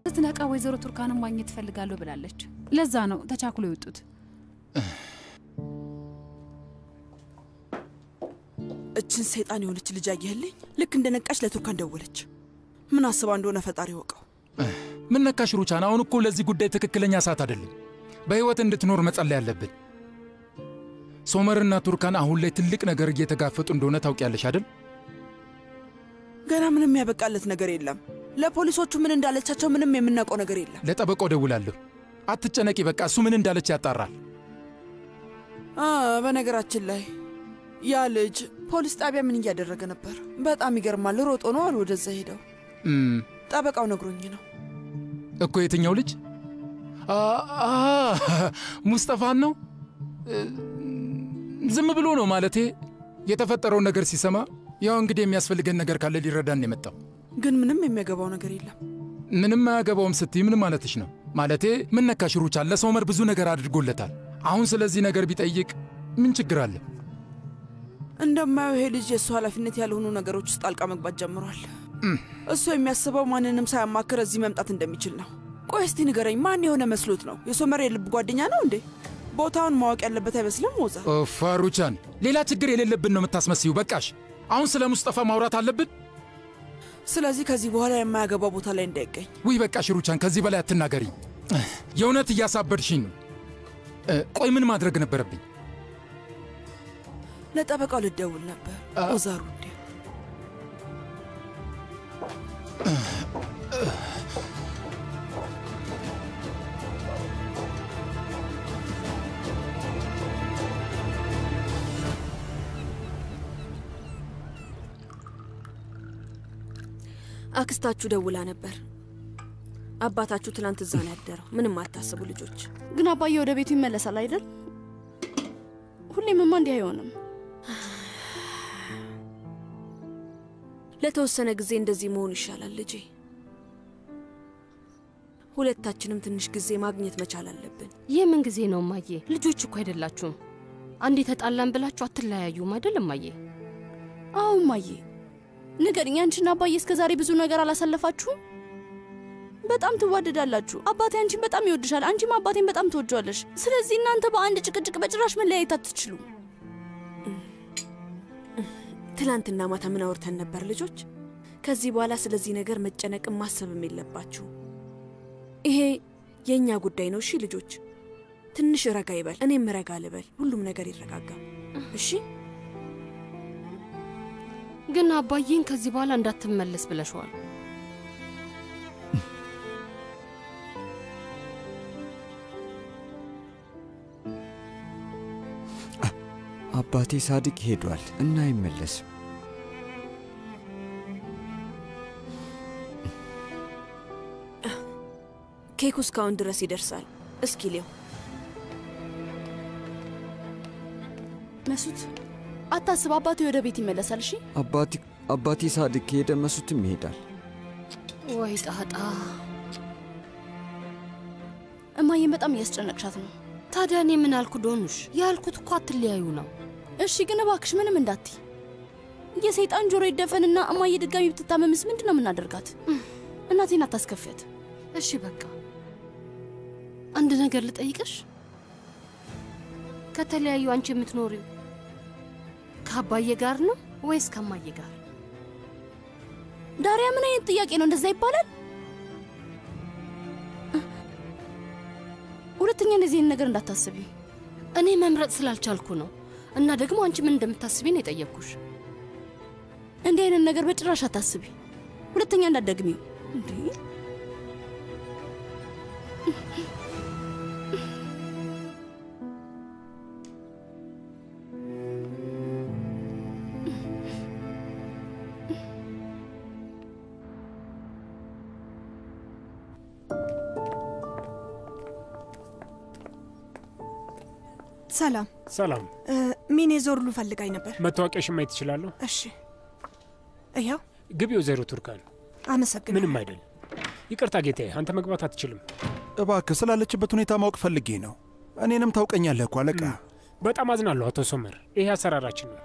ስትነቃ ወይዘሮ ቱርካንን ማግኘት ፈልጋለሁ ብላለች። ለዛ ነው ተቻኩሎ ይወጡት። እችን ሰይጣን የሆነች ልጅ አየህልኝ? ልክ እንደነቃች ለቱርካን ደወለች። ምን አስባ እንደሆነ ፈጣሪ ወቀው። ምን ነካሽ ሩቻን? አሁን እኮ ለዚህ ጉዳይ ትክክለኛ ሰዓት አይደለም። በህይወት እንድትኖር መጸለይ ያለብን። ሶመርና ቱርካን አሁን ላይ ትልቅ ነገር እየተጋፈጡ እንደሆነ ታውቂያለሽ አይደል? ገና ምንም ያበቃለት ነገር የለም። ለፖሊሶቹ ምን እንዳለቻቸው ምንም የምናውቀው ነገር የለም። ለጠበቃው ደውላለሁ። አትጨነቂ፣ በቃ እሱ ምን እንዳለች ያጣራል። በነገራችን ላይ ያ ልጅ ፖሊስ ጣቢያ ምን እያደረገ ነበር? በጣም ይገርማል። ሮጦ ነው አሉ ወደዛ ሄደው። ጠበቃው ነግሮኝ ነው እኮ። የትኛው ልጅ? ሙስጠፋን ነው? ዝም ብሎ ነው ማለቴ። የተፈጠረውን ነገር ሲሰማ ያው እንግዲህ የሚያስፈልገን ነገር ካለ ሊረዳን የመጣው። ግን ምንም የሚያገባው ነገር የለም። ምንም አያገባውም ስትይ ምን ማለትሽ ነው? ማለቴ ምን ነካሽ ሩቻን? ለሶመር ብዙ ነገር አድርጎለታል። አሁን ስለዚህ ነገር ቢጠይቅ ምን ችግር አለ? እንደማየው ይሄ ልጅ የእሱ ኃላፊነት ያልሆኑ ነገሮች ውስጥ ጣልቃ መግባት ጀምሯል። እሱ የሚያስበው ማንንም ሳያማክር እዚህ መምጣት እንደሚችል ነው። ቆይ እስቲ ንገረኝ፣ ማን የሆነ መስሎት ነው? የሶመር የልብ ጓደኛ ነው እንዴ? ቦታውን ማወቅ ያለበት አይመስልም? ሞዛ ሩቻን፣ ሌላ ችግር የሌለብን ነው የምታስመስዩ። በቃሽ። አሁን ስለ ሙስጠፋ ማውራት አለብን። ስለዚህ ከዚህ በኋላ የማያገባው ቦታ ላይ እንዳይገኝ። ውይ በቃሽ ሩቻን፣ ከዚህ በላይ አትናገሪ። የእውነት እያሳበድሽኝ ነው። ቆይ ምን ማድረግ ነበረብኝ? ለጠበቃው ልደውል ነበር። ኦዛሩ እንዴ አክስታችሁ ደውላ ነበር። አባታችሁ ትላንት እዛ ነው ያደረው። ምንም አታስቡ ልጆች። ግን አባዬ ወደ ቤቱ ይመለሳል አይደል? ሁሌምማ እንዲህ አይሆንም። ለተወሰነ ጊዜ እንደዚህ መሆን ይሻላል ልጄ። ሁለታችንም ትንሽ ጊዜ ማግኘት መቻል አለብን። የምን ጊዜ ነው ማዬ? ልጆች እኮ አይደላችሁም። አንዴ ተጣላን ብላችሁ አትለያዩም አይደል ማዬ? አዎ ማዬ። ንገሪኝ፣ አንቺና አባዬ እስከዛሬ ብዙ ነገር አላሳለፋችሁም? በጣም ትዋደዳላችሁ። አባቴ አንቺን በጣም ይወድሻል፣ አንቺም አባቴን በጣም ትወጂዋለሽ። ስለዚህ እናንተ በአንድ ጭቅጭቅ በጭራሽ መለያየት አትችሉም። ትላንትና ማታ ምን አውርተን ነበር ልጆች? ከዚህ በኋላ ስለዚህ ነገር መጨነቅም ማሰብም የለባችሁ። ይሄ የኛ ጉዳይ ነው። እሺ ልጆች፣ ትንሽ ረጋ ይበል፣ እኔም ረጋ ልበል፣ ሁሉም ነገር ይረጋጋ። እሺ? ግን አባዬን ከዚህ በኋላ እንዳትመለስ ብለሽዋል። አባቴ ሳድቅ ሄዷል እና አይመለስም። ኬኩ እስካሁን ድረስ ይደርሳል። እስኪ ሊው መስut አታስብ፣ አባቴ ወደ ቤት ይመለሳል። እሺ? አባቴ ሳድቅ ሄደ፣ መስutም ይሄዳል። ወይ ጣጣ! እማዬን በጣም እያስጨነቅሻት ነው። ታዲያ እኔ ምን አልኩ ዶኑሽ? ያልኩት እኮ አትለያዩ ነው። እሺ ግን እባክሽ ምንም እንዳትይ። የሰይጣን ጆሮ ይደፈንና እማዬ ድጋሚ ብትታመምስ ምንድነው የምናደርጋት? እናቴን አታስከፊያት። እሺ በቃ አንድ ነገር ልጠይቅሽ። ከተለያዩ አንቺ የምትኖሪው ከአባዬ ጋር ነው ወይስ ከማዬ ጋር? ዳሪያ ምን አይነት ጥያቄ ነው? እንደዛ ይባላል? ሁለተኛ እንደዚህ አይነት ነገር እንዳታስቢ። እኔ መምረጥ ስላልቻልኩ ነው። እና ደግሞ አንቺ ምን እንደምታስቢ ነው የጠየቅኩሽ። እንዲህ አይነት ነገር በጭራሽ አታስቢ። ሁለተኛ እንዳትደግሚው። እንዴ ሰላም ሰላም። ሚኔ ዞርሉ ፈልጋኝ ነበር። መታወቂያሽን ማየት እችላለሁ? እሺ ይኸው። ግቢው ወይዘሮ ቱርካን። አመሰግናለሁ። ምንም አይደል። ይቅርታ ጌታዬ፣ አንተ መግባት አትችልም። እባክህ ስላለችበት ሁኔታ ማወቅ ፈልጌ ነው። እኔንም ታውቀኛለህ እኮ አለቃ። በጣም አዝናለሁ አቶ ሶመር፣ ይሄ አሰራራችን ነው።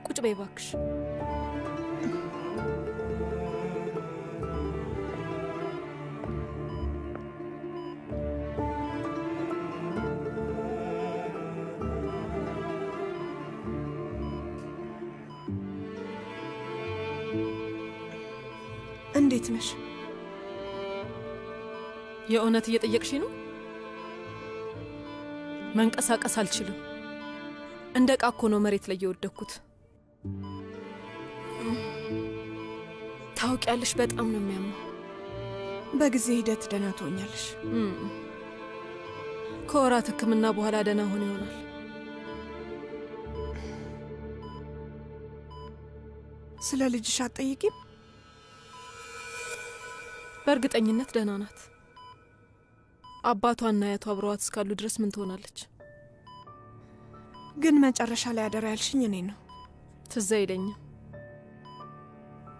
ቁጭ በይ እባክሽ። እንዴት ነሽ? የእውነት እየጠየቅሽ ነው? መንቀሳቀስ አልችልም። እንደ ዕቃ እኮ ነው መሬት ላይ የወደኩት። ታውቂያለሽ፣ በጣም ነው የሚያመው። በጊዜ ሂደት ደህና ትሆኛለሽ። ከወራት ሕክምና በኋላ ደህና ሆነ ይሆናል። ስለ ልጅሽ አትጠይቂም? በእርግጠኝነት ደህና ናት። አባቷና አያቷ አብረዋት እስካሉ ድረስ ምን ትሆናለች? ግን መጨረሻ ላይ አደራ ያልሽኝ እኔ ነው። ትዝ አይለኝም።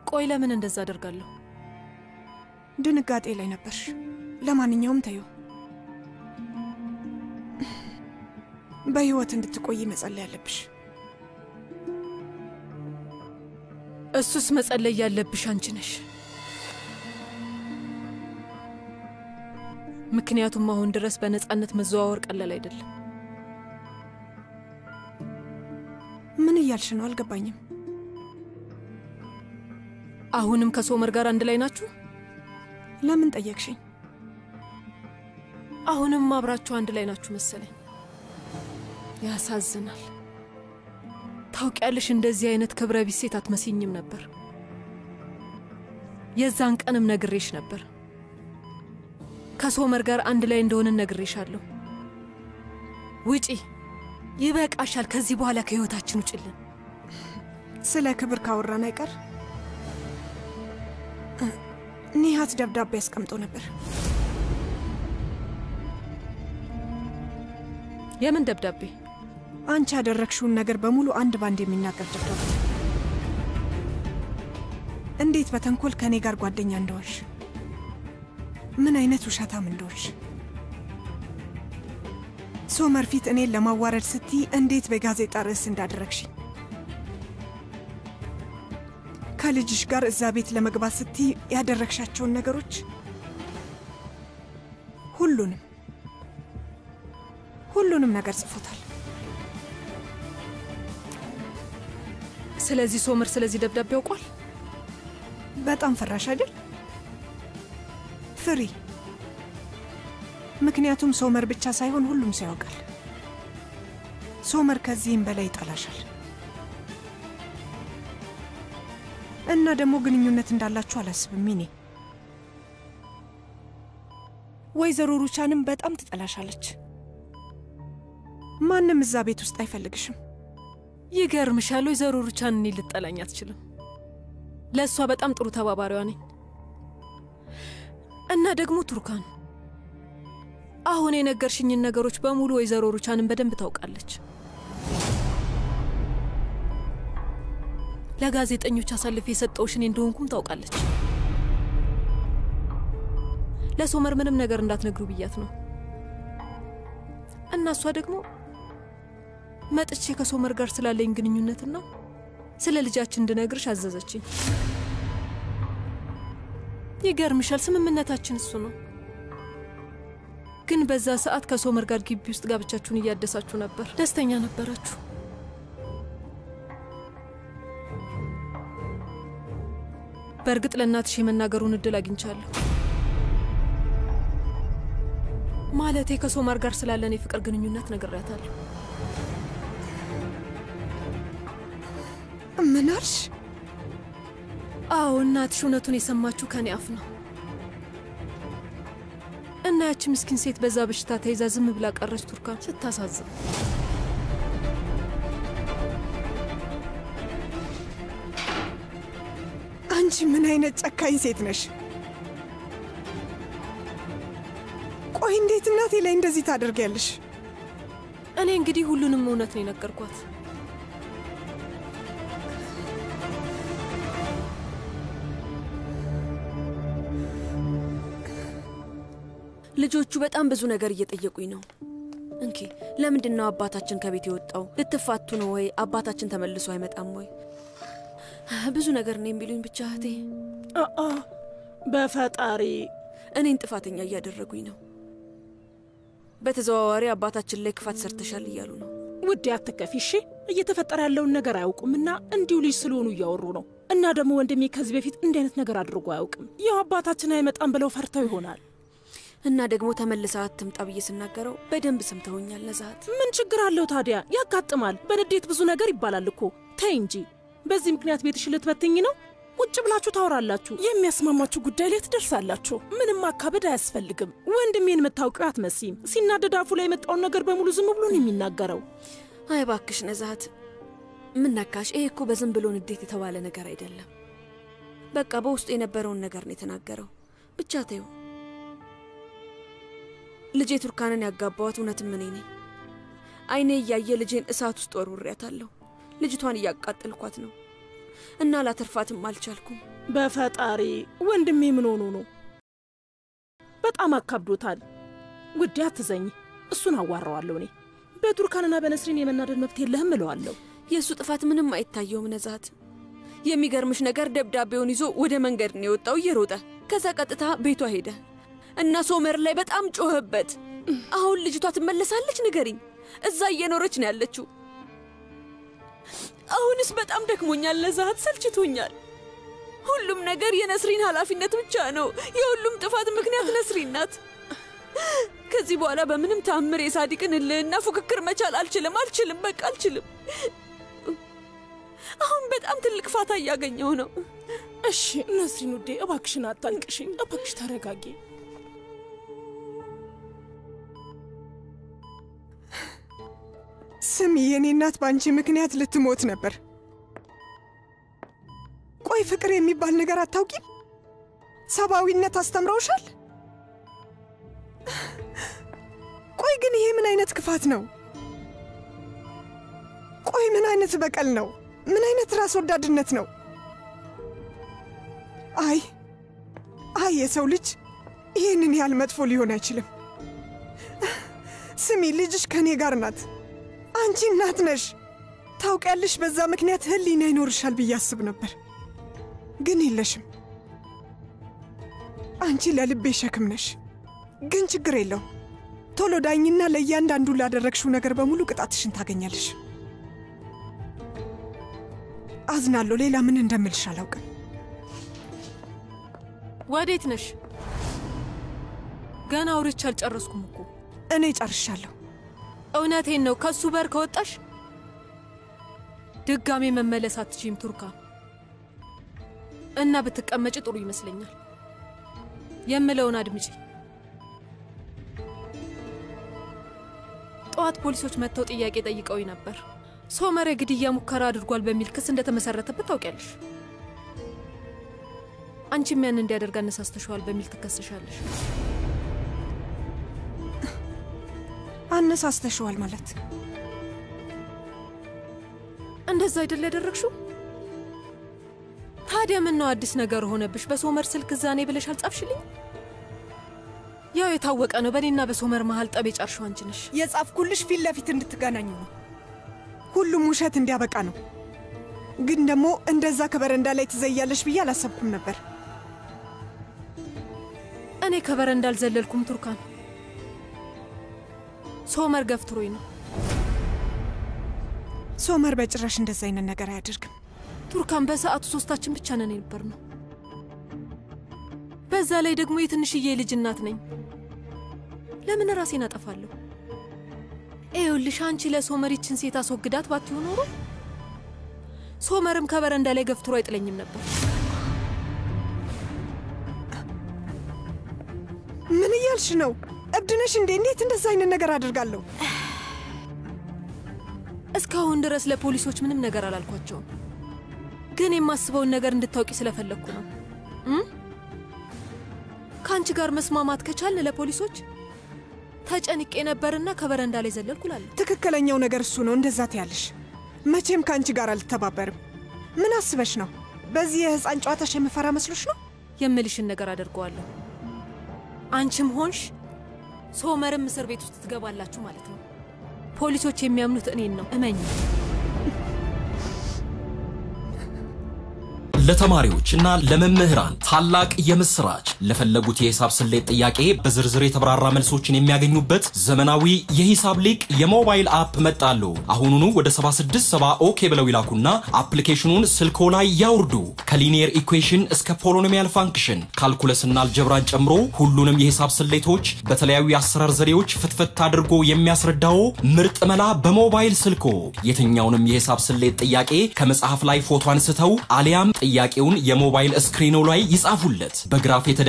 ቆይ ለምን እንደዛ አደርጋለሁ? ድንጋጤ ላይ ነበርሽ። ለማንኛውም ተይው። በህይወት እንድትቆይ መጸለይ ያለብሽ። እሱስ መጸለይ ያለብሽ አንቺ ነሽ። ምክንያቱም አሁን ድረስ በነጻነት መዘዋወር ቀላል አይደለም። ምን እያልሽ ነው? አልገባኝም። አሁንም ከሶመር ጋር አንድ ላይ ናችሁ? ለምን ጠየቅሽኝ? አሁንም አብራችሁ አንድ ላይ ናችሁ መሰለኝ። ያሳዝናል። ታውቂያለሽ፣ እንደዚህ አይነት ክብረ ቢስ ሴት አትመስይኝም ነበር። የዛን ቀንም ነግሬሽ ነበር። ከሶመር ጋር አንድ ላይ እንደሆንን ነግሬሻለሁ። ውጪ፣ ይበቃሻል። ከዚህ በኋላ ከህይወታችን ውጭልን። ስለ ክብር ካወራን አይቀር ኒሃት ደብዳቤ ያስቀምጦ ነበር። የምን ደብዳቤ? አንቺ ያደረግሽውን ነገር በሙሉ አንድ ባንድ የሚናገር ደብዳቤ። እንዴት በተንኮል ከኔ ጋር ጓደኛ እንደሆንሽ፣ ምን አይነት ውሸታም እንደሆንሽ፣ ሶመር ፊት እኔን ለማዋረድ ስትይ እንዴት በጋዜጣ ርዕስ እንዳደረግሽ፣ ከልጅሽ ጋር እዛ ቤት ለመግባት ስትይ ያደረግሻቸውን ነገሮች ሁሉንም ነገር ጽፎታል። ስለዚህ ሶመር ስለዚህ ደብዳቤ ያውቋል? በጣም ፈራሽ አይደል? ፍሪ። ምክንያቱም ሶመር ብቻ ሳይሆን ሁሉም ሰው ያውቃል። ሶመር ከዚህም በላይ ይጠላሻል። እና ደግሞ ግንኙነት እንዳላችሁ አላስብም። ሚኔ ወይዘሮ ሩቻንም በጣም ትጠላሻለች። ማንም እዛ ቤት ውስጥ አይፈልግሽም። ይገርምሻል፣ ወይዘሮ ሩቻን እኔ ልጠላኝ አትችልም። ለእሷ በጣም ጥሩ ተባባሪዋ ነኝ። እና ደግሞ ቱርካን አሁን የነገርሽኝን ነገሮች በሙሉ ወይዘሮ ሩቻንን በደንብ ታውቃለች። ለጋዜጠኞች አሳልፌ የሰጠውሽ እኔ እንደሆንኩም ታውቃለች። ለሶመር ምንም ነገር እንዳትነግሩ ብያት ነው። እና እሷ ደግሞ መጥቼ ከሶመር ጋር ስላለኝ ግንኙነትና ስለ ልጃችን እንድነግርሽ አዘዘችኝ። ይገርምሻል፣ ስምምነታችን እሱ ነው። ግን በዛ ሰዓት ከሶመር ጋር ግቢ ውስጥ ጋብቻችሁን እያደሳችሁ ነበር። ደስተኛ ነበራችሁ። በእርግጥ ለእናትሽ የመናገሩን እድል አግኝቻለሁ። ማለቴ ከሶመር ጋር ስላለን የፍቅር ግንኙነት ነግሬያታለሁ። ምን አልሽ? አዎ፣ እናትሽ እውነቱን የሰማችሁ ከኔ አፍ ነው። እና ያቺ ምስኪን ሴት በዛ በሽታ ተይዛ ዝም ብላ ቀረች። ቱርካን ስታሳዝን። አንቺ ምን አይነት ጨካኝ ሴት ነሽ? ቆይ እንዴት እናቴ ላይ እንደዚህ ታደርጊያለሽ? እኔ እንግዲህ ሁሉንም እውነት ነው የነገርኳት። ልጆቹ በጣም ብዙ ነገር እየጠየቁኝ ነው። እንኪ ለምንድነው አባታችን ከቤት የወጣው? ልትፋቱ ነው ወይ? አባታችን ተመልሶ አይመጣም ወይ? ብዙ ነገር ነው የሚሉኝ። ብቻ እህቴ በፈጣሪ እኔን ጥፋተኛ እያደረጉኝ ነው። በተዘዋዋሪ አባታችን ላይ ክፋት ሰርተሻል እያሉ ነው። ውዴ አትከፊ እሺ። እየተፈጠረ ያለውን ነገር አያውቁምና እንዲሁ ልጅ ስለሆኑ እያወሩ ነው። እና ደግሞ ወንድሜ ከዚህ በፊት እንዲህ አይነት ነገር አድርጎ አያውቅም። ያው አባታችን አይመጣም ብለው ፈርተው ይሆናል። እና ደግሞ ተመልሳ አትምጣ ብዬ ስናገረው በደንብ ሰምተውኛል። ነዛት ምን ችግር አለው ታዲያ? ያጋጥማል። በንዴት ብዙ ነገር ይባላል እኮ። ተይ እንጂ። በዚህ ምክንያት ቤትሽ ልትበትኝ ነው? ቁጭ ብላችሁ ታወራላችሁ። የሚያስማማችሁ ጉዳይ ላይ ትደርሳላችሁ። ምንም ማካበድ አያስፈልግም። ወንድሜን የምታውቂው አትመስይም። ሲናደድ አፉ ላይ የመጣውን ነገር በሙሉ ዝም ብሎ ነው የሚናገረው። አይ እባክሽ ነዛት፣ ምን ነካሽ? ይሄ እኮ በዝም ብሎ ንዴት የተባለ ነገር አይደለም። በቃ በውስጡ የነበረውን ነገር ነው የተናገረው። ብቻ ተይው። ልጄ ቱርካንን ያጋባዋት እውነትም እኔ ነኝ። አይኔ እያየ ልጄን እሳት ውስጥ ወርውሬያታለሁ። ልጅቷን እያቃጠልኳት ነው እና ላተርፋትም አልቻልኩም። በፈጣሪ ወንድሜ ምን ሆኖ ነው? በጣም አካብዶታል። ውዴ አትዘኝ። እሱን አዋራዋለሁ እኔ። በቱርካንና በነስሪን የመናደድ መብት የለህም እለዋለሁ። የእሱ ጥፋት ምንም አይታየውም ነዛት። የሚገርምሽ ነገር ደብዳቤውን ይዞ ወደ መንገድ ነው የወጣው እየሮጠ። ከዛ ቀጥታ ቤቷ ሄደ እና ሶመር ላይ በጣም ጮኸበት። አሁን ልጅቷ ትመለሳለች? ንገሪኝ። እዛ እየኖረች ነው ያለችው። አሁንስ በጣም ደክሞኛል ነዛት፣ ሰልችቶኛል። ሁሉም ነገር የነስሪን ኃላፊነት ብቻ ነው። የሁሉም ጥፋት ምክንያት ነስሪን ናት። ከዚህ በኋላ በምንም ታምር የሳዲቅን እልህና ፉክክር መቻል አልችልም። በቃ አልችልም። አሁን በጣም ትልቅ ፋታ እያገኘው ነው። እሺ ነስሪን ውዴ እባክሽን አታልቅሽ። እባክሽ ተረጋጊ። ስሚ፣ የኔ እናት በአንቺ ምክንያት ልትሞት ነበር። ቆይ ፍቅር የሚባል ነገር አታውቂም? ሰብአዊነት አስተምረውሻል? ቆይ ግን ይሄ ምን አይነት ክፋት ነው? ቆይ ምን አይነት በቀል ነው? ምን አይነት ራስ ወዳድነት ነው? አይ የሰው ልጅ ይህንን ያህል መጥፎ ሊሆን አይችልም። ስሚ፣ ልጅሽ ከኔ ጋር ናት። አንቺ እናት ነሽ። ታውቂያለሽ፣ በዛ ምክንያት ህሊና ይኖርሻል ብዬ አስብ ነበር፣ ግን የለሽም። አንቺ ለልቤ ሸክም ነሽ። ግን ችግር የለው። ቶሎ ዳኝና ለእያንዳንዱ ላደረግሽው ነገር በሙሉ ቅጣትሽን ታገኛለሽ። አዝናለሁ። ሌላ ምን እንደምልሽ አላውቅም። ወዴት ነሽ? ገና አውርቼ አልጨረስኩም እኮ። እኔ ጨርሻለሁ። እውነቴን ነው። ከሱ በር ከወጣሽ ድጋሜ መመለስ አትችይም ቱርካን። እና ብትቀመጭ ጥሩ ይመስለኛል። የምለውን አድምጪ። ጠዋት ፖሊሶች መጥተው ጥያቄ ጠይቀውኝ ነበር። ሶመር የግድያ ሙከራ አድርጓል በሚል ክስ እንደተመሰረተበት ታውቂያለሽ። አንቺም ያን እንዲያደርግ አነሳስተሽዋል በሚል ትከሰሻለሽ። አነሳስተሽዋል ማለት እንደዛ አይደል ያደረግሽው? ታዲያ ምን ነው አዲስ ነገር ሆነብሽ? በሶመር ስልክ ዛኔ ብለሽ አልጻፍሽልኝ? ያው የታወቀ ነው። በእኔና በሶመር መሃል ጠብ የጫርሽው አንቺ ነሽ። የጻፍኩልሽ ፊት ለፊት እንድትገናኙ ነው። ሁሉም ውሸት እንዲያበቃ ነው። ግን ደግሞ እንደዛ ከበረንዳ ላይ ትዘያለሽ ብዬ አላሰብኩም ነበር። እኔ ከበረንዳ አልዘለልኩም ቱርካን። ሶመር ገፍትሮኝ ነው። ሶመር በጭራሽ እንደዛ አይነት ነገር አያደርግም ቱርካን። በሰዓቱ ሶስታችን ብቻ ነን ነበር ነው። በዛ ላይ ደግሞ የትንሽዬ ልጅ እናት ነኝ። ለምን ራሴን አጠፋለሁ? ይኸውልሽ አንቺ ለሶመር ይችን ሴት አስወግዳት ባትሆን ኖሮ ሶመርም ከበረንዳ ላይ ገፍትሮ አይጥለኝም ነበር። ምን እያልሽ ነው? እብድ ነሽ እንዴ? እንዴት እንደዛ አይነት ነገር አደርጋለሁ? እስካሁን ድረስ ለፖሊሶች ምንም ነገር አላልኳቸውም። ግን የማስበውን ነገር እንድታውቂ ስለፈለኩ ነው። ካንቺ ጋር መስማማት ከቻልን ለፖሊሶች ተጨንቄ ነበርና ከበረንዳ ላይ ዘለልኩላለሁ። ትክክለኛው ነገር እሱ ነው። እንደዛ ትያለሽ። መቼም ካንቺ ጋር አልተባበርም። ምን አስበሽ ነው? በዚህ የህፃን ጨዋታሽ የምፈራ መስሎሽ ነው? የምልሽን ነገር አደርገዋለሁ። አንቺም ሆንሽ ሶመርም እስር ቤት ውስጥ ትገባላችሁ ማለት ነው። ፖሊሶች የሚያምኑት እኔን ነው፣ እመኝ። ለተማሪዎችና ለመምህራን ታላቅ የምስራች! ለፈለጉት የሂሳብ ስሌት ጥያቄ በዝርዝር የተብራራ መልሶችን የሚያገኙበት ዘመናዊ የሂሳብ ሊቅ የሞባይል አፕ መጣሉ። አሁኑኑ ወደ 7670 ኦኬ ብለው ይላኩና አፕሊኬሽኑን ስልኮ ላይ ያውርዱ። ከሊኒየር ኢኩዌሽን እስከ ፖሊኖሚያል ፋንክሽን፣ ካልኩለስና አልጀብራን ጨምሮ ሁሉንም የሂሳብ ስሌቶች በተለያዩ የአሰራር ዘዴዎች ፍትፍት አድርጎ የሚያስረዳው ምርጥ መላ በሞባይል ስልኮ። የትኛውንም የሂሳብ ስሌት ጥያቄ ከመጽሐፍ ላይ ፎቶ አንስተው አሊያም ጥያቄውን የሞባይል ስክሪኑ ላይ ይጻፉለት። በግራፍ የተደገፈ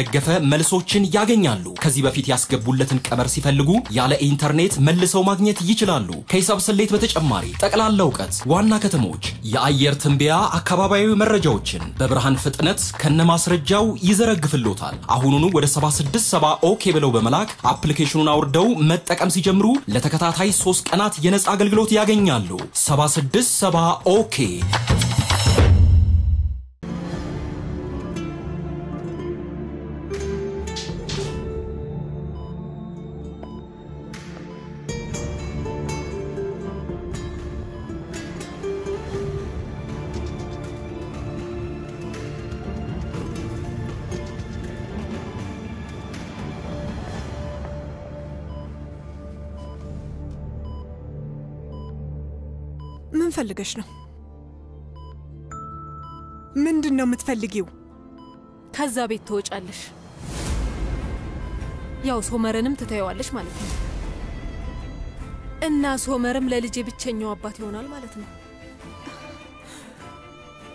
መልሶችን ያገኛሉ። ከዚህ በፊት ያስገቡለትን ቀመር ሲፈልጉ ያለ ኢንተርኔት መልሰው ማግኘት ይችላሉ። ከሂሳብ ስሌት በተጨማሪ ጠቅላላ ዕውቀት፣ ዋና ከተሞች፣ የአየር ትንበያ፣ አካባቢያዊ መረጃዎችን በብርሃን ፍጥነት ከነማስረጃው ይዘረግፍሎታል። አሁኑኑ ወደ 7670 ኦኬ ብለው በመላክ አፕሊኬሽኑን አውርደው መጠቀም ሲጀምሩ ለተከታታይ 3 ቀናት የነጻ አገልግሎት ያገኛሉ። 7670 ኦኬ። ምን ፈልገሽ ነው? ምንድነው የምትፈልጊው? ከዛ ቤት ትወጫለሽ። ያው ሶመርንም ትተይዋለሽ ማለት ነው። እና ሶመርም ለልጄ ብቸኛው አባት ይሆናል ማለት ነው።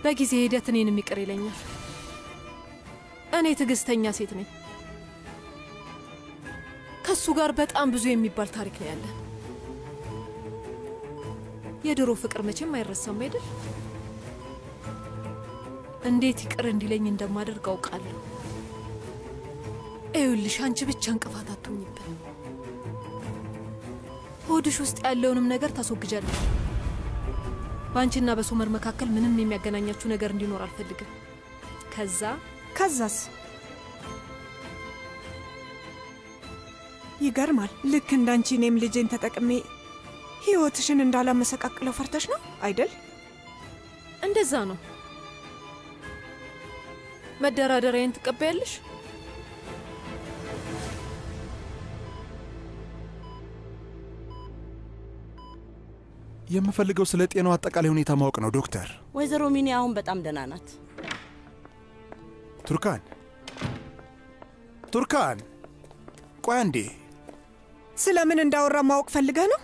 በጊዜ ሂደት እኔንም ይቅር ይለኛል። እኔ ትዕግስተኛ ሴት ነኝ። ከሱ ጋር በጣም ብዙ የሚባል ታሪክ ነው ያለን። የድሮ ፍቅር መቼም አይረሳም አይደል? እንዴት ይቅር እንዲለኝ እንደማደርግ አውቃለሁ። ይኸውልሽ አንቺ ብቻ እንቅፋት አትሁኝብን። ሆድሽ ውስጥ ያለውንም ነገር ታስወግጃለሽ። ባንቺና በሶመር መካከል ምንም የሚያገናኛችሁ ነገር እንዲኖር አልፈልግም። ከዛስ ይገርማል። ልክ እንዳንቺ እኔም ልጄን ተጠቅሜ ህይወትሽን እንዳላመሰቃቅለው ፈርተሽ ነው አይደል? እንደዛ ነው። መደራደሪያን ትቀበያለሽ? የምፈልገው ስለ ጤናው አጠቃላይ ሁኔታ ማወቅ ነው ዶክተር። ወይዘሮ ሚኒ አሁን በጣም ደህና ናት። ቱርካን ቆይ አንዴ። ስለምን እንዳወራ ማወቅ ፈልገህ ነው?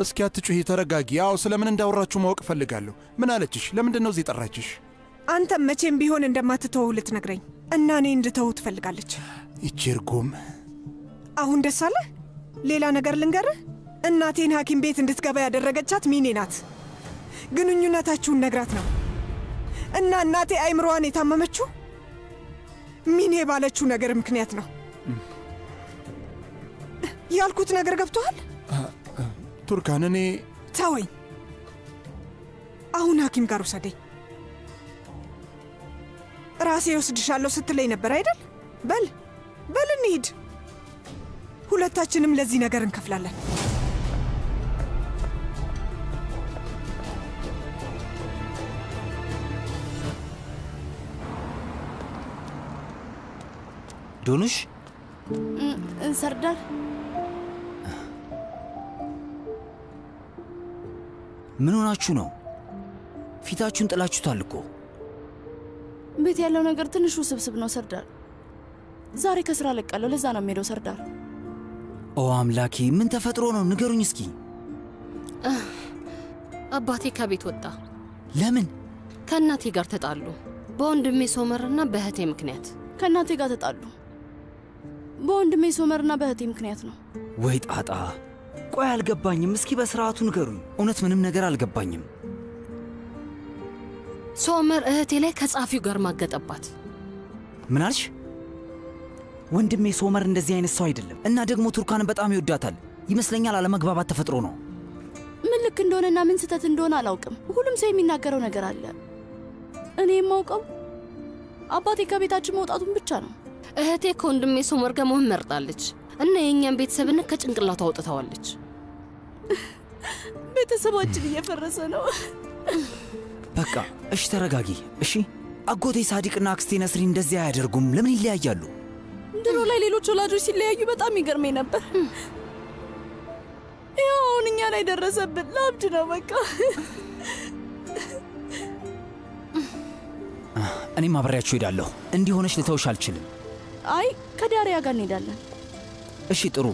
እስኪ አትጩሂ፣ ተረጋጊ። ያው ስለምን እንዳወራችሁ ማወቅ ፈልጋለሁ። ምን አለችሽ? ለምንድን ነው እዚህ ጠራችሽ? አንተም መቼም ቢሆን እንደማትተው ልትነግረኝ እና እኔ እንድተው ትፈልጋለች። ይቺ እርጉም። አሁን ደስ አለ? ሌላ ነገር ልንገርህ። እናቴን ሐኪም ቤት እንድትገባ ያደረገቻት ሚኔ ናት። ግንኙነታችሁን ነግራት ነው። እና እናቴ አይምሮዋን የታመመችው ሚኔ ባለችው ነገር ምክንያት ነው። ያልኩት ነገር ገብቶሃል? ቱርካን እኔ ተወኝ። አሁን ሐኪም ጋር ውሰደኝ። ራሴ ወስድሻለሁ ስትለኝ ነበር አይደል? በል እንሂድ። ሁለታችንም ለዚህ ነገር እንከፍላለን። ዶኑሽ ሰርዳር ምን ሆናችሁ ነው? ፊታችሁን ጥላችሁታል እኮ። ቤት ያለው ነገር ትንሽ ውስብስብ ነው ሰርዳር። ዛሬ ከስራ ለቃለሁ፣ ለዛ ነው የምሄደው ሰርዳር። ኦ አምላኬ፣ ምን ተፈጥሮ ነው? ንገሩኝ እስኪ። አባቴ ከቤት ወጣ። ለምን? ከእናቴ ጋር ተጣሉ። በወንድሜ ሶመርና በእህቴ ምክንያት። ከእናቴ ጋር ተጣሉ። በወንድሜ ሶመርና በእህቴ ምክንያት ነው። ወይ ጣጣ! ቆይ አልገባኝም። እስኪ በስርዓቱ ንገሩኝ። እውነት ምንም ነገር አልገባኝም። ሶመር እህቴ ላይ ከጻፊው ጋር ማገጠባት። ምን አልሽ? ወንድሜ ሶመር እንደዚህ አይነት ሰው አይደለም። እና ደግሞ ቱርካንን በጣም ይወዳታል ይመስለኛል። አለመግባባት ተፈጥሮ ነው። ምን ልክ እንደሆነና ምን ስህተት እንደሆነ አላውቅም። ሁሉም ሰው የሚናገረው ነገር አለ። እኔ የማውቀው አባቴ ከቤታችን መውጣቱን ብቻ ነው። እህቴ ከወንድሜ ሶመር ጋር መሆን መርጣለች እና የእኛን ቤተሰብነት ከጭንቅላቷ አውጥታዋለች። ቤተሰባችን እየፈረሰ ነው። በቃ እሺ ተረጋጊ። እሺ አጎቴ ሳዲቅና አክስቴ ነስሪን እንደዚህ አያደርጉም። ለምን ይለያያሉ? ድሮ ላይ ሌሎች ወላጆች ሲለያዩ በጣም ይገርመኝ ነበር። ያው አሁን እኛ ላይ ደረሰብን። ላብድ ነው በቃ። እኔም አብሬያችሁ ሄዳለሁ። እንዲሆነች ልተውሽ አልችልም። አይ ከዳሪያ ጋር እንሄዳለን። እሺ ጥሩ።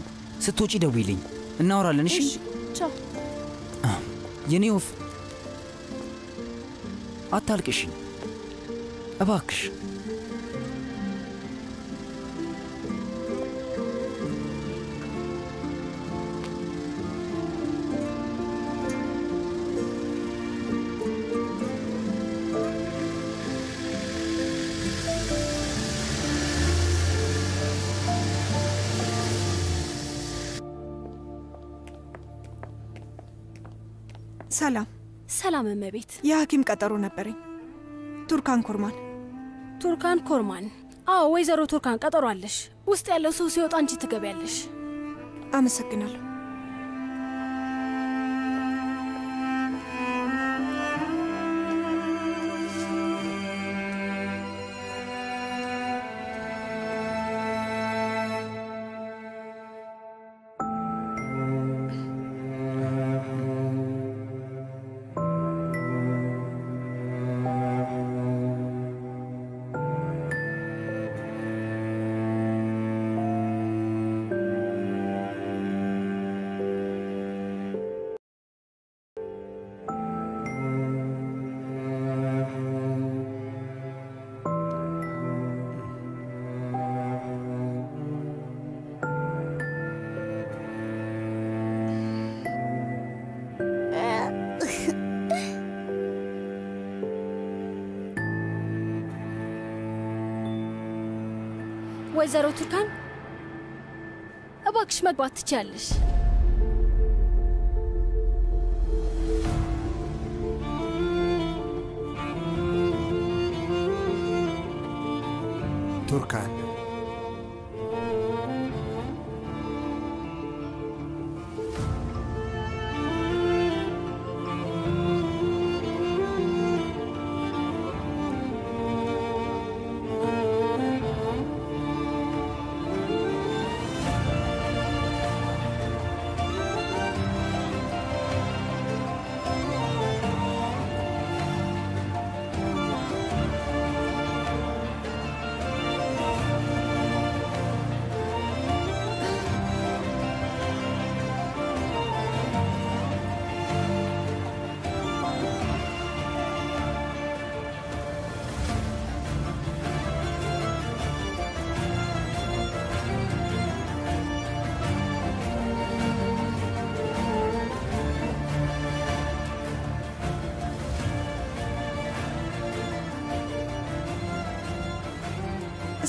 ስትወጪ ደውይልኝ፣ እናወራለን። እሺ ቻው። የኔ ወፍ አታልቅሽ እባክሽ። ሰላም። ሰላም እመቤት። የሐኪም ቀጠሮ ነበረኝ። ቱርካን ኮርማን። ቱርካን ኮርማን? አዎ ወይዘሮ ቱርካን ቀጠሮ አለሽ። ውስጥ ያለው ሰው ሲወጣ አንቺ ትገቢያለሽ። አመሰግናለሁ። ወይዘሮ ቱርካን እባክሽ መግባት ትችያለሽ። ቱርካን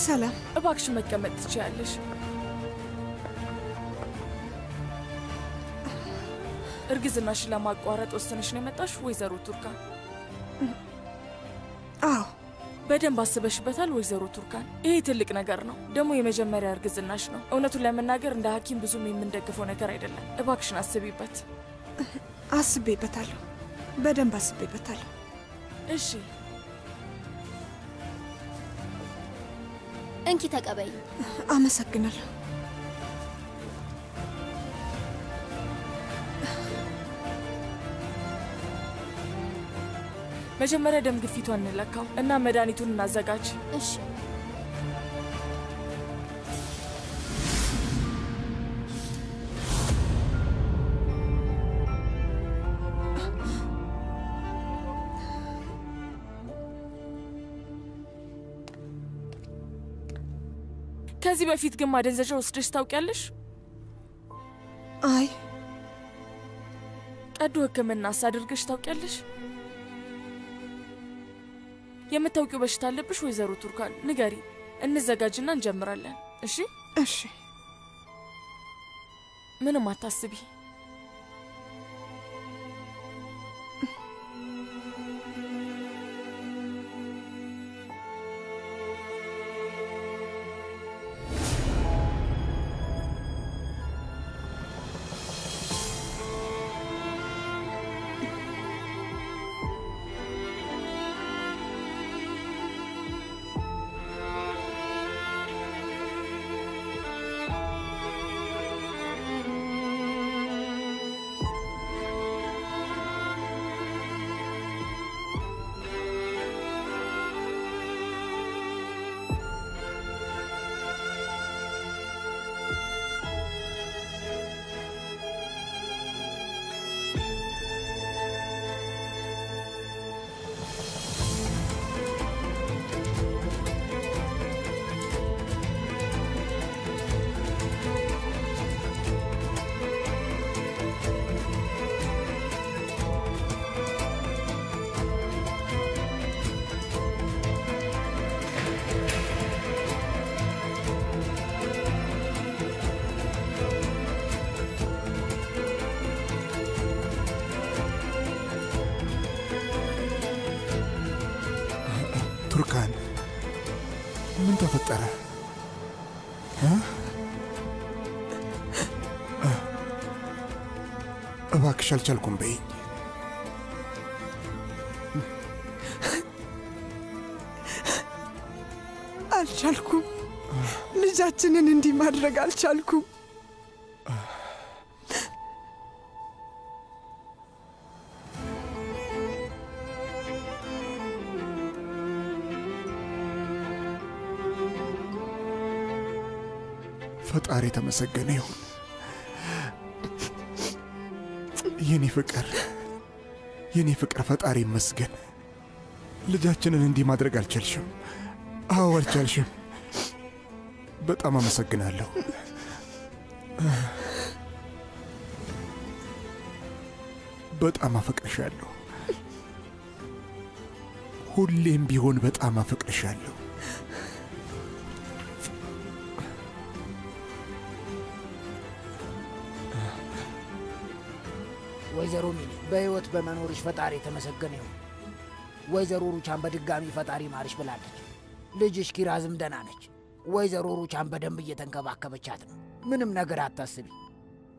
ሰላም። እባክሽ መቀመጥ ትችያለሽ። እርግዝናሽን ለማቋረጥ ወስነሽ ነው የመጣሽ ወይዘሮ ቱርካን? አዎ። በደንብ አስበሽበታል ወይዘሮ ቱርካን? ይሄ ትልቅ ነገር ነው። ደግሞ የመጀመሪያ እርግዝናሽ ነው። እውነቱን ለመናገር እንደ ሐኪም ብዙም የምንደግፈው ነገር አይደለም። እባክሽን አስቢበት። አስቤበታለሁ። በደንብ አስቤበታለሁ። እሺ እንኪ ተቀበይ። አመሰግናለሁ። መጀመሪያ ደም ግፊቷን እንለካው እና መድኃኒቱን እናዘጋጅ። እሺ ከዚህ በፊት ግን ማደንዘዣ ወስደሽ ታውቂያለሽ? አይ። ቀዶ ሕክምናስ አድርገሽ ታውቂያለሽ? የምታውቂው በሽታ አለብሽ ወይዘሮ ቱርካን? ንገሪ፣ እንዘጋጅና እንጀምራለን። እሺ እሺ። ምንም አታስቢ። ቱርካን ምን ተፈጠረ? እባክሽ አልቻልኩም በይኝ። አልቻልኩም። ልጃችንን እንዲህ ማድረግ አልቻልኩም። ፈጣሪ የተመሰገነ ይሁን። የኔ ፍቅር ፈጣሪ ይመስገን። ልጃችንን እንዲህ ማድረግ አልቻልሽም። አዎ አልቻልሽም። በጣም አመሰግናለሁ። በጣም አፈቅርሻለሁ። ሁሌም ቢሆን በጣም አፈቅርሻለሁ። ወይዘሮ ሚኒ በህይወት በመኖርሽ ፈጣሪ የተመሰገነ ይሁን። ወይዘሮ ሩቻን በድጋሚ ፈጣሪ ማርሽ ብላለች። ልጅሽ ኪራዝም ደህና ነች። ወይዘሮ ሩቻን በደንብ እየተንከባከበቻት ነው። ምንም ነገር አታስቢ።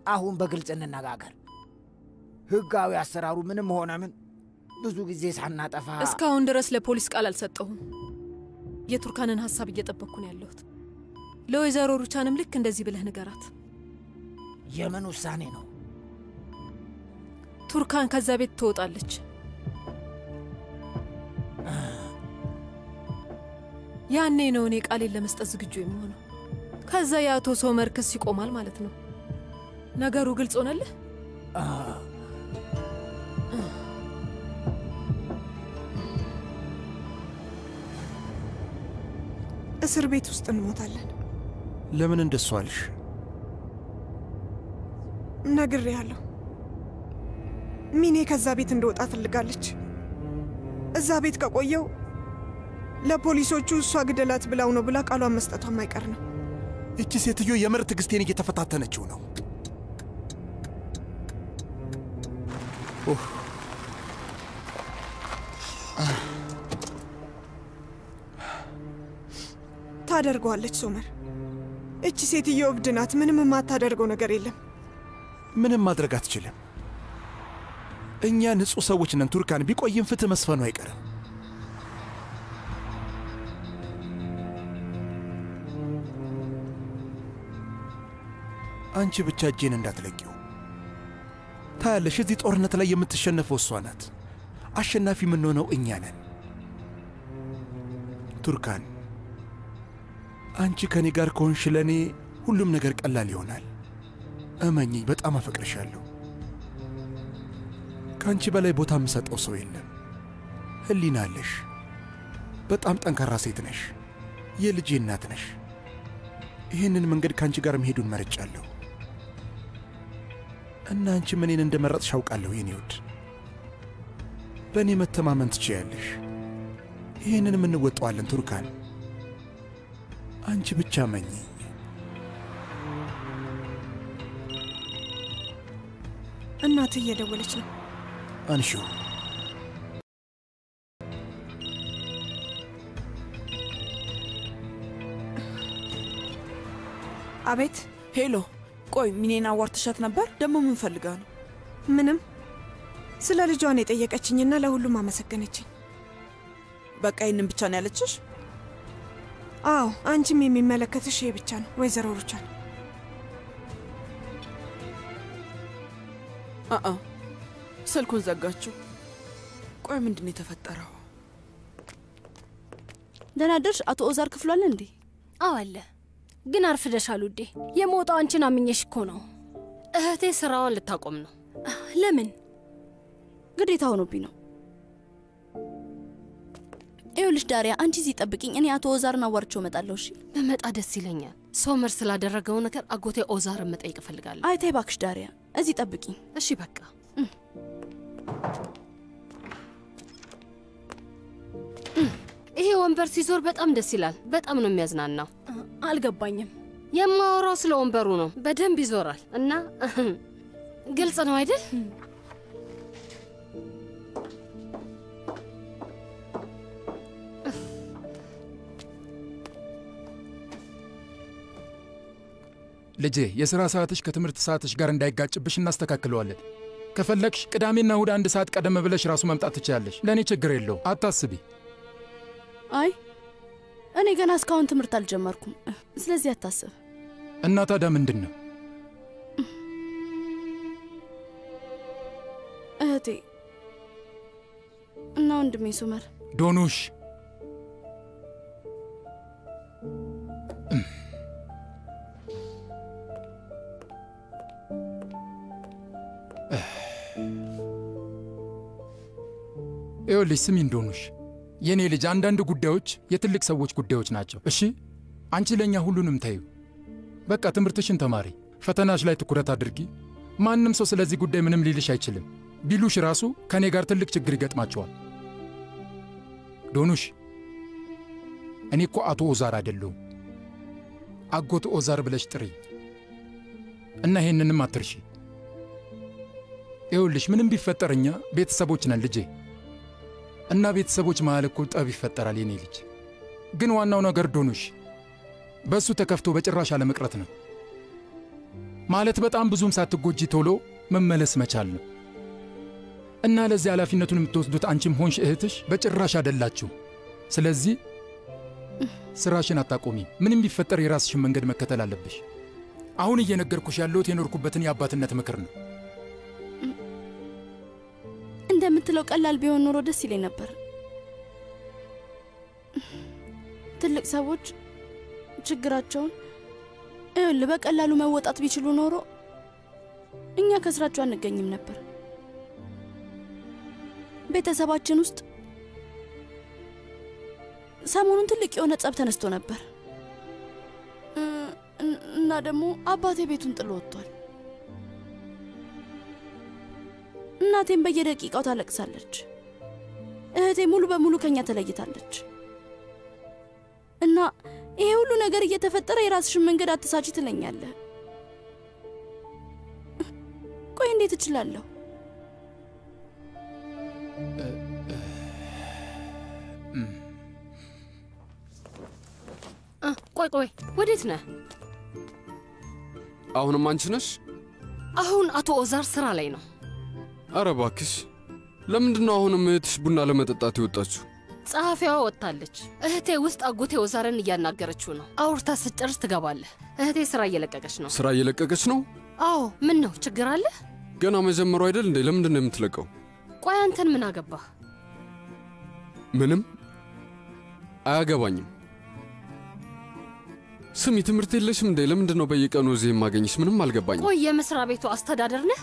አሁን በግልጽ እንነጋገር። ህጋዊ አሰራሩ ምንም ሆነ ምን ብዙ ጊዜ ሳናጠፋ እስካሁን ድረስ ለፖሊስ ቃል አልሰጠሁም። የቱርካንን ሐሳብ እየጠበቅኩ ነው ያለሁት። ለወይዘሮ ሩቻንም ልክ እንደዚህ ብለህ ንገራት። የምን ውሳኔ ነው? ቱርካን ከዛ ቤት ትወጣለች። ያኔ ነው እኔ ቃሌን ለመስጠት ዝግጁ የምሆነው። ከዛ የአቶ ሶመር ክስ ይቆማል ማለት ነው። ነገሩ ግልጽ ሆነልህ? እስር ቤት ውስጥ እንሞታለን። ለምን እንደሱ አልሽ? ነግሬያለሁ። ሚኔ ከዛ ቤት እንደወጣ ትልጋለች። እዛ ቤት ከቆየው ለፖሊሶቹ እሷ ግደላት ብላው ነው ብላ ቃሏን መስጠቷ የማይቀር ነው። እቺ ሴትዮ የምር ትዕግስቴን እየተፈታተነችው ነው። ታደርገዋለች ሶመር። እቺ ሴትዮ እብድ ናት። ምንም የማታደርገው ነገር የለም። ምንም ማድረግ አትችልም። እኛ ንጹህ ሰዎች ነን። ቱርካን ቢቆይም ፍትህ መስፈኑ አይቀርም። አንቺ ብቻ እጄን እንዳትለቂው። ታያለሽ፣ እዚህ ጦርነት ላይ የምትሸነፈው እሷ ናት። አሸናፊ የምንሆነው እኛ ነን። ቱርካን፣ አንቺ ከኔ ጋር ከሆንሽ ለእኔ ሁሉም ነገር ቀላል ይሆናል። እመኚኝ፣ በጣም አፈቅርሻለሁ። ከአንቺ በላይ ቦታ የምሰጠው ሰው የለም። ህሊና አለሽ። በጣም ጠንካራ ሴት ነሽ። የልጄ እናት ነሽ። ይህንን መንገድ ከአንቺ ጋር መሄዱን መርጫለሁ እና አንቺም እኔን እንደመረጥሽ አውቃለሁ። የኔ ውድ፣ በእኔ መተማመን ትችያለሽ። ይህንንም እንወጣዋለን ቱርካን። አንቺ ብቻ መኝ። እናትህ እየደወለች ነው። አንሺው። አቤት። ሄሎ። ቆይ ሚኔን አዋርተሻት ነበር? ደግሞ ምን ፈልጋ ነው? ምንም። ስለ ልጇን የጠየቀችኝና ለሁሉም አመሰገነችኝ። በቃ ይህንን ብቻ ነው ያለችሽ? አዎ፣ አንቺም የሚመለከትሽ ይሄ ብቻ ነው ወይዘሮ ሩቻን። ስልኩን ዘጋችሁ። ቆይ ምንድን ነው የተፈጠረው? ደህና አደርሽ? አቶ ኦዛር ክፍሉ አለ እንዴ? አዎ አለ። ግን አርፍደሻል ውዴ። የመውጣው አንቺን አምኜሽ እኮ ነው። እህቴ ስራዋን ልታቆም ነው። ለምን? ግዴታ ሆኖብኝ ነው። ይኸውልሽ ዳሪያ፣ አንቺ እዚህ ጠብቂኝ። እኔ አቶ ኦዛርን አዋርቼው እመጣለሁ። እሺ? በመጣ ደስ ይለኛል። ሶመር ስላደረገው ነገር አጎቴ ኦዛርን መጠየቅ እፈልጋለሁ። አይ ተይ እባክሽ ዳሪያ፣ እዚህ ጠብቂኝ። እሺ በቃ። ይሄ ወንበር ሲዞር በጣም ደስ ይላል። በጣም ነው የሚያዝናናው። አልገባኝም። የማወራው ስለ ወንበሩ ነው። በደንብ ይዞራል እና ግልጽ ነው አይደል? ልጄ የሥራ ሰዓትሽ ከትምህርት ሰዓትሽ ጋር እንዳይጋጭብሽ እናስተካክለዋለን። ከፈለግሽ ቅዳሜና እሁድ 1 ሰዓት ቀደም ብለሽ ራሱ መምጣት ትችያለሽ። ለእኔ ችግር የለው፣ አታስቢ። አይ እኔ ገና እስካሁን ትምህርት አልጀመርኩም፣ ስለዚህ አታስብ። እና ታዲያ ምንድን ነው? እህቴ እና ወንድሜ ሱመር። ዶኑሽ ይኸውልሽ ስሚኝ ዶኑሽ፣ የእኔ ልጅ አንዳንድ ጉዳዮች የትልቅ ሰዎች ጉዳዮች ናቸው። እሺ አንቺ ለእኛ ሁሉንም ታዩ። በቃ ትምህርትሽን ተማሪ፣ ፈተናሽ ላይ ትኩረት አድርጊ። ማንም ሰው ስለዚህ ጉዳይ ምንም ሊልሽ አይችልም። ቢሉሽ ራሱ ከእኔ ጋር ትልቅ ችግር ይገጥማቸዋል። ዶኑሽ እኔ እኮ አቶ ኦዛር አይደለሁም፣ አጎት ኦዛር ብለሽ ጥሪ እና ይሄንንም አትርሺ። ይኸውልሽ ምንም ቢፈጠር እኛ ቤተሰቦች ነን ልጄ፣ እና ቤተሰቦች መሃል እኮ ጠብ ይፈጠራል የኔ ልጅ። ግን ዋናው ነገር ዶኑሽ በእሱ ተከፍቶ በጭራሽ አለመቅረት ነው። ማለት በጣም ብዙም ሳትጎጂ ቶሎ መመለስ መቻል ነው። እና ለዚህ ኃላፊነቱን የምትወስዱት አንቺም ሆንሽ እህትሽ በጭራሽ አይደላችሁ። ስለዚህ ስራሽን አታቆሚ። ምንም ቢፈጠር የራስሽን መንገድ መከተል አለብሽ። አሁን እየነገርኩሽ ያለሁት የኖርኩበትን የአባትነት ምክር ነው። እንደምትለው ቀላል ቢሆን ኖሮ ደስ ይለኝ ነበር። ትልቅ ሰዎች ችግራቸውን በቀላሉ መወጣት ቢችሉ ኖሮ እኛ ከስራቸው አንገኝም ነበር። ቤተሰባችን ውስጥ ሰሞኑን ትልቅ የሆነ ጸብ ተነስቶ ነበር እና ደግሞ አባቴ ቤቱን ጥሎ ወጥቷል። እናቴም በየደቂቃው ታለቅሳለች። እህቴ ሙሉ በሙሉ ከኛ ተለይታለች። እና ይሄ ሁሉ ነገር እየተፈጠረ የራስሽን መንገድ አትሳቺ ትለኛለህ። ቆይ እንዴት እችላለሁ? ቆይ ወዴት ነህ? አሁንም አንቺ ነሽ? አሁን አቶ ኦዛር ስራ ላይ ነው። አረ እባክሽ፣ ለምንድን ነው አሁንም እህትሽ ቡና ለመጠጣት የወጣችሁ? ጸሐፊዋ ወጥታለች። እህቴ ውስጥ አጎቴ ኦዛርን እያናገረችው ነው። አውርታ ስትጨርስ ትገባለህ። እህቴ ስራ እየለቀቀች ነው። ስራ እየለቀቀች ነው? አዎ። ምን ነው ችግር አለ? ገና መጀመሩ አይደል እንዴ? ለምንድን ነው የምትለቀው? ቆይ አንተን ምን አገባህ? ምንም አያገባኝም። ስሚ፣ ትምህርት የለሽም እንዴ? ለምንድን ነው በየቀኑ እዚህ የማገኝሽ? ምንም አልገባኝም። ቆይ የመስሪያ ቤቱ አስተዳደር ነህ?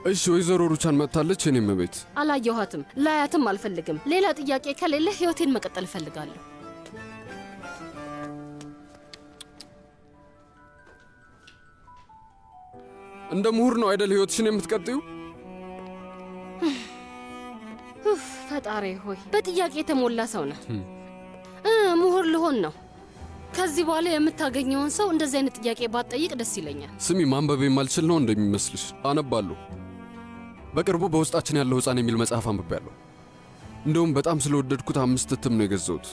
እሺ፣ ወይዘሮ ሩቻን መጥታለች። እኔም ቤት አላየኋትም፣ ላያትም አልፈልግም። ሌላ ጥያቄ ከሌለ ህይወቴን መቀጠል እፈልጋለሁ። እንደ ምሁር ነው አይደል ህይወትሽን የምትቀጥዩ? ኡፍ ፈጣሪ ሆይ በጥያቄ የተሞላ ሰው ነህ። ምሁር ልሆን ነው። ከዚህ በኋላ የምታገኘውን ሰው እንደዚህ አይነት ጥያቄ ባትጠይቅ ደስ ይለኛል። ስሚ፣ ማንበብ የማልችል ነው እንደሚመስልሽ? አነባለሁ። በቅርቡ በውስጣችን ያለው ሕፃን የሚል መጽሐፍ አንብቤያለሁ። እንደውም በጣም ስለወደድኩት 5 እትም ነው የገዛሁት።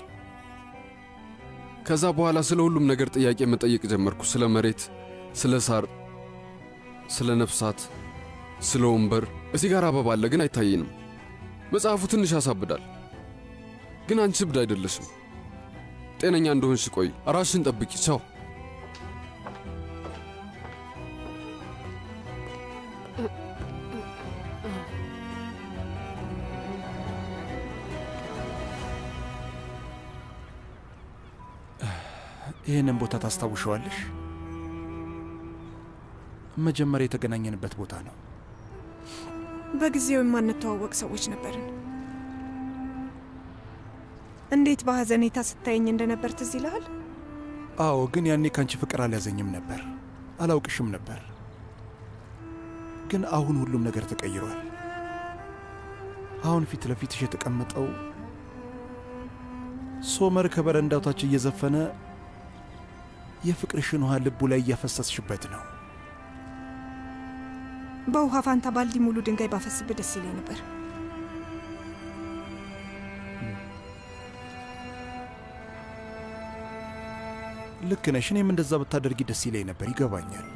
ከዛ በኋላ ስለ ሁሉም ነገር ጥያቄ መጠየቅ ጀመርኩ። ስለ መሬት፣ ስለ ሳር፣ ስለ ነፍሳት፣ ስለ ወንበር። እዚህ ጋር አበባ አለ ግን አይታየንም። መጽሐፉ ትንሽ ያሳብዳል። ግን አንቺ እብድ አይደለሽም። ጤነኛ እንደሆንሽ ቆይ፣ ራስሽን ጠብቂ። ቻው። ይህንን ቦታ ታስታውሸዋለሽ? መጀመሪያ የተገናኘንበት ቦታ ነው። በጊዜው የማንተዋወቅ ሰዎች ነበርን። እንዴት በሐዘኔታ ስታየኝ እንደነበር ትዝ ይልሃል? አዎ፣ ግን ያኔ ካንቺ ፍቅር አልያዘኝም ነበር። አላውቅሽም ነበር። ግን አሁን ሁሉም ነገር ተቀይሯል። አሁን ፊት ለፊትሽ የተቀመጠው ሶመር ከበረንዳው ታች እየዘፈነ የፍቅርሽን ውሃ ልቡ ላይ እያፈሰስሽበት ነው። በውሃ ፋንታ ባልዲ ሙሉ ድንጋይ ባፈስብህ ደስ ይለኝ ነበር። ልክ ነሽ። እኔም እንደዛ ብታደርጊ ደስ ይለኝ ነበር። ይገባኛል።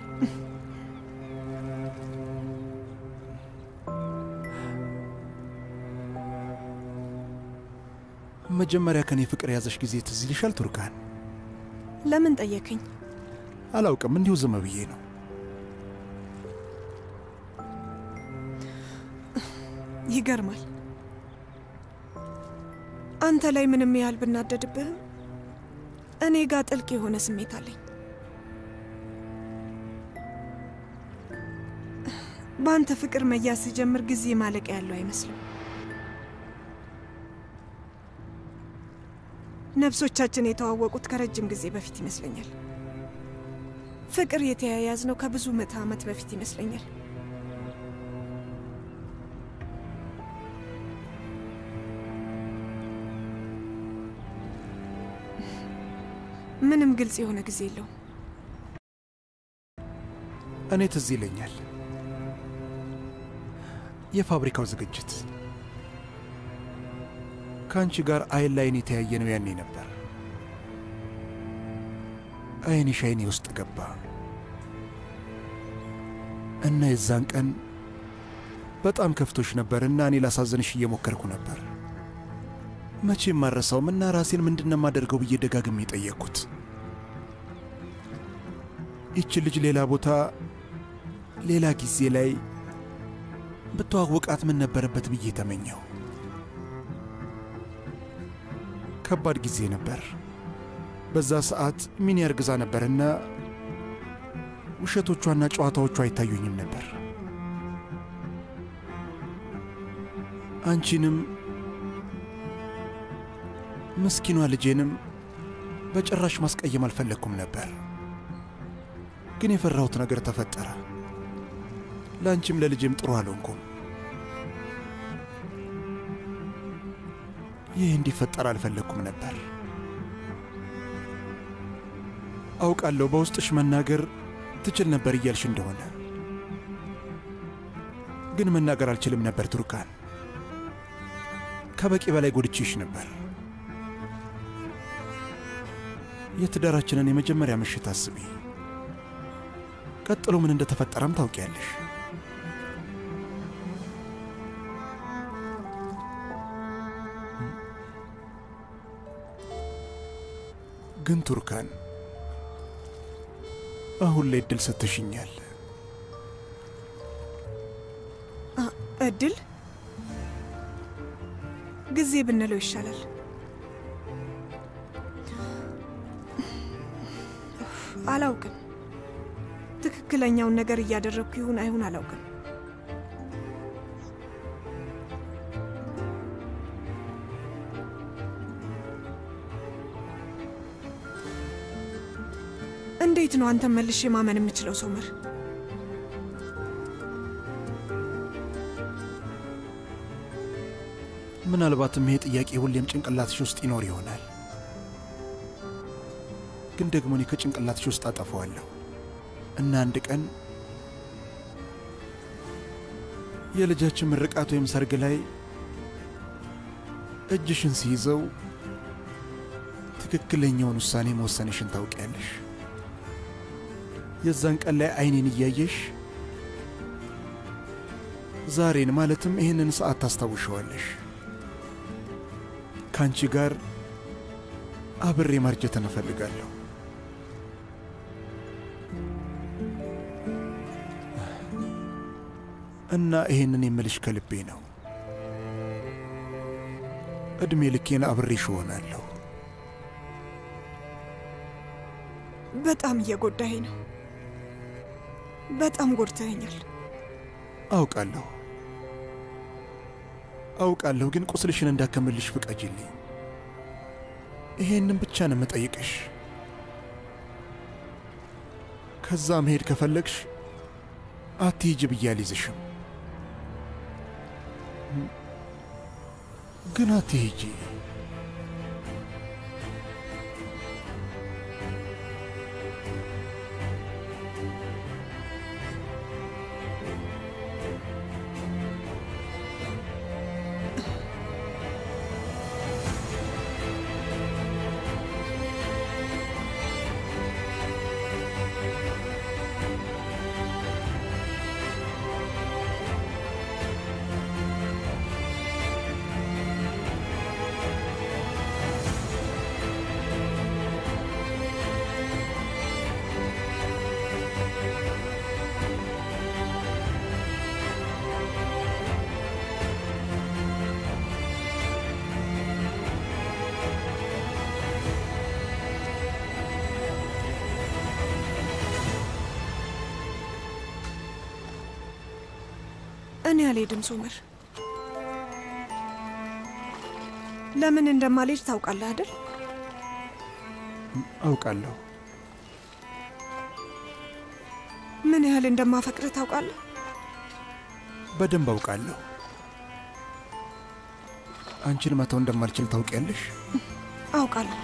መጀመሪያ ከኔ ፍቅር ያዘሽ ጊዜ ትዝ ይልሻል ቱርካን? ለምን ጠየከኝ? አላውቅም፣ እንዲሁ ዝም ብዬ ነው። ይገርማል። አንተ ላይ ምንም ያህል ብናደድብህም እኔ ጋር ጥልቅ የሆነ ስሜት አለኝ። በአንተ ፍቅር መያዝ ሲጀምር ጊዜ ማለቂያ ያለው አይመስልም። ነፍሶቻችን የተዋወቁት ከረጅም ጊዜ በፊት ይመስለኛል። ፍቅር የተያያዝነው ከብዙ ምዕተ ዓመት በፊት ይመስለኛል። ምንም ግልጽ የሆነ ጊዜ የለውም። እኔ ትዝ ይለኛል የፋብሪካው ዝግጅት። ከአንቺ ጋር አይን ላይን የተያየ ነው። ያኔ ነበር አይንሽ አይኔ ውስጥ ገባ እና የዛን ቀን በጣም ከፍቶሽ ነበር እና እኔ ላሳዘንሽ እየሞከርኩ ነበር። መቼም ማረሳውም እና ራሴን ምንድነው ማደርገው ብዬ ደጋግሜ ጠየቅኩት። ይቺ ልጅ ሌላ ቦታ ሌላ ጊዜ ላይ ብትዋወቃት ምን ነበረበት ብዬ ተመኘው። ከባድ ጊዜ ነበር። በዛ ሰዓት ሚኒ እርግዛ ነበርና ውሸቶቿና ጨዋታዎቿ አይታዩኝም ነበር። አንቺንም ምስኪኗ ልጄንም በጭራሽ ማስቀየም አልፈለግኩም ነበር። ግን የፈራሁት ነገር ተፈጠረ። ለአንቺም ለልጄም ጥሩ አልሆንኩም። ይህ እንዲፈጠር አልፈለግኩም ነበር። አውቃለሁ በውስጥሽ መናገር ትችል ነበር እያልሽ እንደሆነ፣ ግን መናገር አልችልም ነበር ቱርካን። ከበቂ በላይ ጎድቼሽ ነበር። የትዳራችንን የመጀመሪያ ምሽት አስቢ። ቀጥሎ ምን እንደተፈጠረም ታውቂያለሽ። ግን ቱርካን አሁን ላይ እድል ሰጥተሽኛል። እድል ጊዜ ብንለው ይሻላል። አላውቅም። ትክክለኛውን ነገር እያደረግኩ ይሁን አይሁን አላውቅም። እንዴት ነው አንተ መልሼ ማመን የምችለው ሶመር? ምናልባትም ይሄ ጥያቄ ሁሌም ጭንቅላትሽ ውስጥ ይኖር ይሆናል። ግን ደግሞ እኔ ከጭንቅላትሽ ውስጥ አጠፋዋለሁ እና አንድ ቀን የልጃችን ምርቃት ወይም ሰርግ ላይ እጅሽን ሲይዘው ትክክለኛውን ውሳኔ መወሰንሽን ታውቂያለሽ። የዛን ቀን ላይ አይኔን እያየሽ ዛሬን ማለትም ይህንን ሰዓት ታስታውሸዋለሽ። ከአንቺ ጋር አብሬ ማርጀትን እፈልጋለሁ። እና ይህንን የምልሽ ከልቤ ነው። ዕድሜ ልኬን አብሬሽ እሆናለሁ። በጣም እየጎዳኸኝ ነው። በጣም ጎድተኸኛል። አውቃለሁ፣ ግን ቁስልሽን እንዳከምልሽ ፍቀጂልኝ። ይሄንን ብቻ ነው የምጠይቅሽ። ከዛ መሄድ ከፈለግሽ አትሂጂ ብዬ አልይዝሽም፣ ግን አትሂጂ። እኔ አልሄድም ሶመር። ለምን እንደማልሄድ ታውቃለህ አይደል? አውቃለሁ። ምን ያህል እንደማፈቅርህ ታውቃለህ? በደንብ አውቃለሁ። አንቺን መተው እንደማልችል ታውቂያለሽ? አውቃለሁ።